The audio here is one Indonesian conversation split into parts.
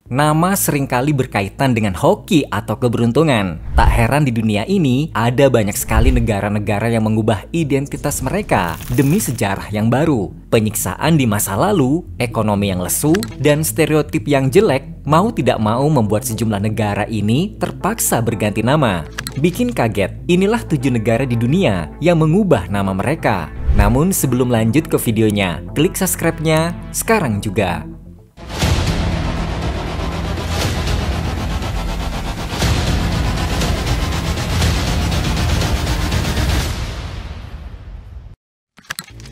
Nama seringkali berkaitan dengan hoki atau keberuntungan. Tak heran di dunia ini ada banyak sekali negara-negara yang mengubah identitas mereka demi sejarah yang baru. Penyiksaan di masa lalu, ekonomi yang lesu, dan stereotip yang jelek mau tidak mau membuat sejumlah negara ini terpaksa berganti nama. Bikin kaget, inilah 7 negara di dunia yang mengubah nama mereka. Namun sebelum lanjut ke videonya, klik subscribe-nya sekarang juga.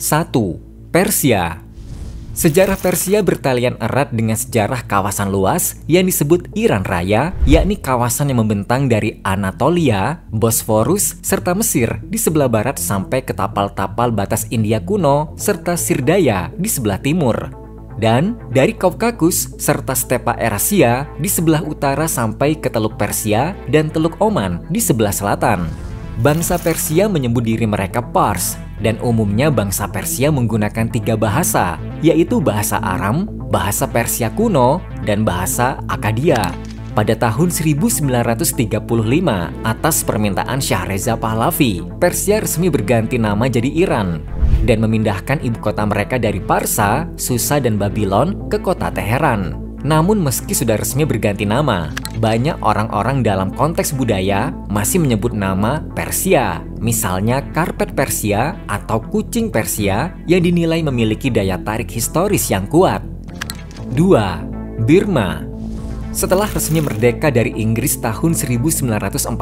Satu, Persia. Sejarah Persia bertalian erat dengan sejarah kawasan luas yang disebut Iran Raya, yakni kawasan yang membentang dari Anatolia, Bosforus, serta Mesir di sebelah barat sampai ke tapal-tapal batas India kuno, serta Sirdaya di sebelah timur. Dan dari Kaukasus serta stepa Eurasia di sebelah utara sampai ke Teluk Persia dan Teluk Oman di sebelah selatan. Bangsa Persia menyebut diri mereka Pars, dan umumnya bangsa Persia menggunakan 3 bahasa, yaitu bahasa Aram, bahasa Persia kuno, dan bahasa Akkadia. Pada tahun 1935, atas permintaan Shah Reza Pahlavi, Persia resmi berganti nama jadi Iran, dan memindahkan ibu kota mereka dari Parsa, Susa, dan Babylon ke kota Teheran. Namun meski sudah resmi berganti nama, banyak orang-orang dalam konteks budaya masih menyebut nama Persia. Misalnya karpet Persia atau kucing Persia yang dinilai memiliki daya tarik historis yang kuat. 2. Birma. Setelah resmi merdeka dari Inggris tahun 1948,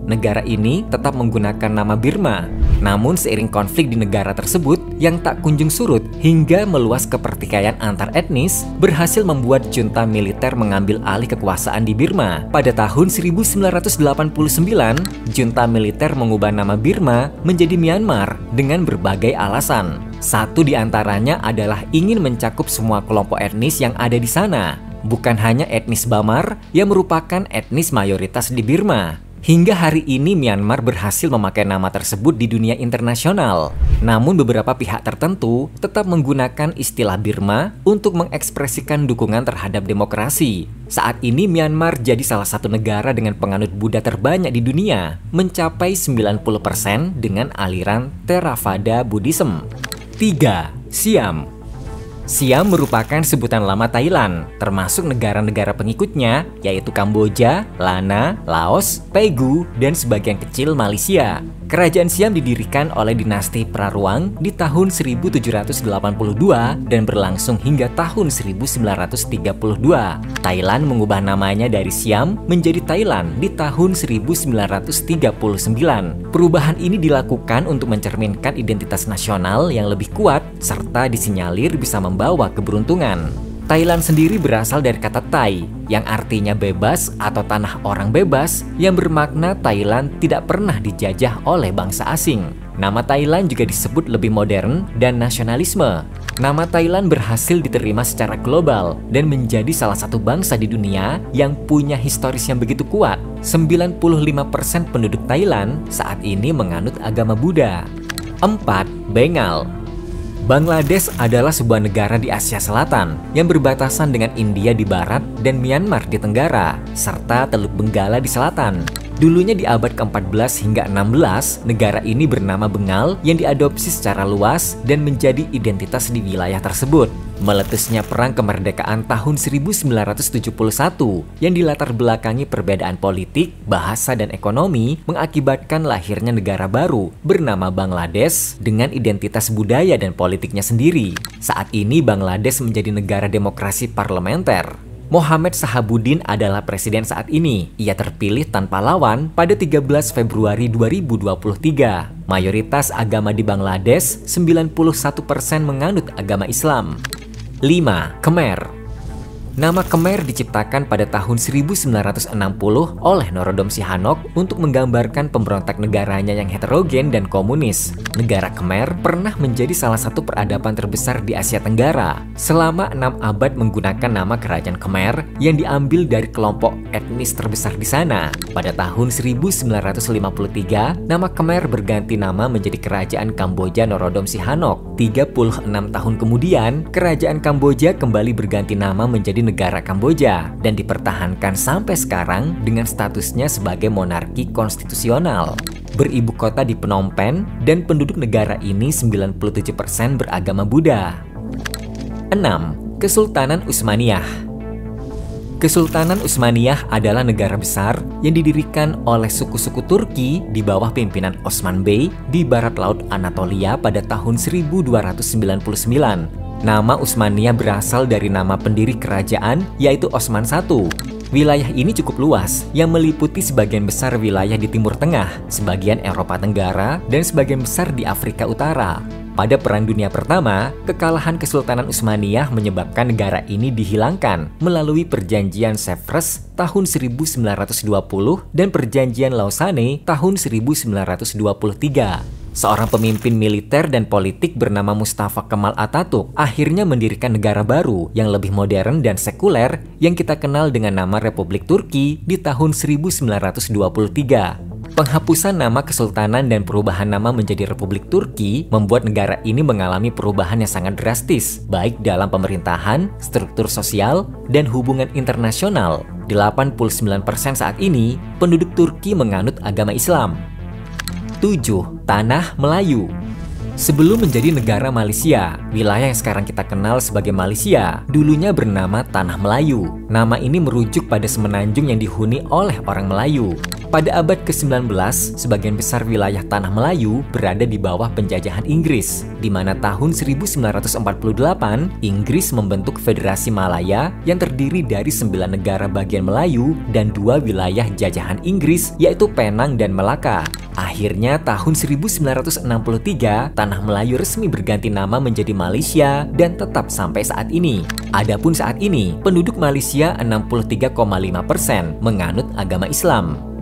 negara ini tetap menggunakan nama Birma. Namun seiring konflik di negara tersebut yang tak kunjung surut hingga meluas ke pertikaian antar etnis, berhasil membuat junta militer mengambil alih kekuasaan di Birma. Pada tahun 1989, junta militer mengubah nama Birma menjadi Myanmar dengan berbagai alasan. Satu di antaranya adalah ingin mencakup semua kelompok etnis yang ada di sana, bukan hanya etnis Bamar yang merupakan etnis mayoritas di Birma. Hingga hari ini Myanmar berhasil memakai nama tersebut di dunia internasional. Namun beberapa pihak tertentu tetap menggunakan istilah Birma untuk mengekspresikan dukungan terhadap demokrasi. Saat ini Myanmar jadi salah satu negara dengan penganut Buddha terbanyak di dunia, mencapai 90% dengan aliran Theravada Buddhism. 3. Siam. Siam merupakan sebutan lama Thailand, termasuk negara-negara pengikutnya, yaitu Kamboja, Lana, Laos, Pegu, dan sebagian kecil Malaysia. Kerajaan Siam didirikan oleh dinasti Praruang di tahun 1782 dan berlangsung hingga tahun 1932. Thailand mengubah namanya dari Siam menjadi Thailand di tahun 1939. Perubahan ini dilakukan untuk mencerminkan identitas nasional yang lebih kuat serta disinyalir bisa membawa keberuntungan. Thailand sendiri berasal dari kata Thai yang artinya bebas atau tanah orang bebas, yang bermakna Thailand tidak pernah dijajah oleh bangsa asing. Nama Thailand juga disebut lebih modern dan nasionalisme. Nama Thailand berhasil diterima secara global dan menjadi salah satu bangsa di dunia yang punya historis yang begitu kuat. 95% penduduk Thailand saat ini menganut agama Buddha. 4. Bengal. Bangladesh adalah sebuah negara di Asia Selatan yang berbatasan dengan India di barat dan Myanmar di tenggara, serta Teluk Benggala di selatan. Dulunya di abad ke-14 hingga 16, negara ini bernama Bengal yang diadopsi secara luas dan menjadi identitas di wilayah tersebut. Meletusnya perang kemerdekaan tahun 1971 yang dilatar belakangi perbedaan politik, bahasa, dan ekonomi mengakibatkan lahirnya negara baru bernama Bangladesh dengan identitas budaya dan politiknya sendiri. Saat ini Bangladesh menjadi negara demokrasi parlementer. Mohamed Sahabuddin adalah presiden saat ini. Ia terpilih tanpa lawan pada 13 Februari 2023. Mayoritas agama di Bangladesh, 91% menganut agama Islam. 5. Khmer. Nama Khmer diciptakan pada tahun 1960 oleh Norodom Sihanouk untuk menggambarkan pemberontak negaranya yang heterogen dan komunis. Negara Khmer pernah menjadi salah satu peradaban terbesar di Asia Tenggara. Selama 6 abad menggunakan nama kerajaan Khmer yang diambil dari kelompok etnis terbesar di sana. Pada tahun 1953, nama Khmer berganti nama menjadi Kerajaan Kamboja Norodom Sihanouk. 36 tahun kemudian, Kerajaan Kamboja kembali berganti nama menjadi negara Kamboja dan dipertahankan sampai sekarang dengan statusnya sebagai monarki konstitusional. Beribu kota di Phnom Penh dan penduduk negara ini 97% beragama Buddha. 6. Kesultanan Utsmaniyah. Kesultanan Utsmaniyah adalah negara besar yang didirikan oleh suku-suku Turki di bawah pimpinan Osman Bey di barat laut Anatolia pada tahun 1299. Nama Utsmaniyah berasal dari nama pendiri kerajaan, yaitu Osman I. Wilayah ini cukup luas, yang meliputi sebagian besar wilayah di Timur Tengah, sebagian Eropa Tenggara, dan sebagian besar di Afrika Utara. Pada Perang Dunia Pertama, kekalahan Kesultanan Utsmaniyah menyebabkan negara ini dihilangkan melalui Perjanjian Sèvres tahun 1920 dan Perjanjian Lausanne tahun 1923. Seorang pemimpin militer dan politik bernama Mustafa Kemal Atatürk akhirnya mendirikan negara baru yang lebih modern dan sekuler yang kita kenal dengan nama Republik Turki di tahun 1923. Penghapusan nama kesultanan dan perubahan nama menjadi Republik Turki membuat negara ini mengalami perubahan yang sangat drastis, baik dalam pemerintahan, struktur sosial, dan hubungan internasional. 89% saat ini, penduduk Turki menganut agama Islam. 7. Tanah Melayu. Sebelum menjadi negara Malaysia, wilayah yang sekarang kita kenal sebagai Malaysia dulunya bernama Tanah Melayu. Nama ini merujuk pada semenanjung yang dihuni oleh orang Melayu. Pada abad ke-19, sebagian besar wilayah Tanah Melayu berada di bawah penjajahan Inggris, di mana tahun 1948, Inggris membentuk Federasi Malaya yang terdiri dari 9 negara bagian Melayu dan 2 wilayah jajahan Inggris, yaitu Penang dan Melaka. Akhirnya tahun 1963, Tanah Melayu resmi berganti nama menjadi Malaysia dan tetap sampai saat ini. Adapun saat ini, penduduk Malaysia 63,5% menganut agama Islam.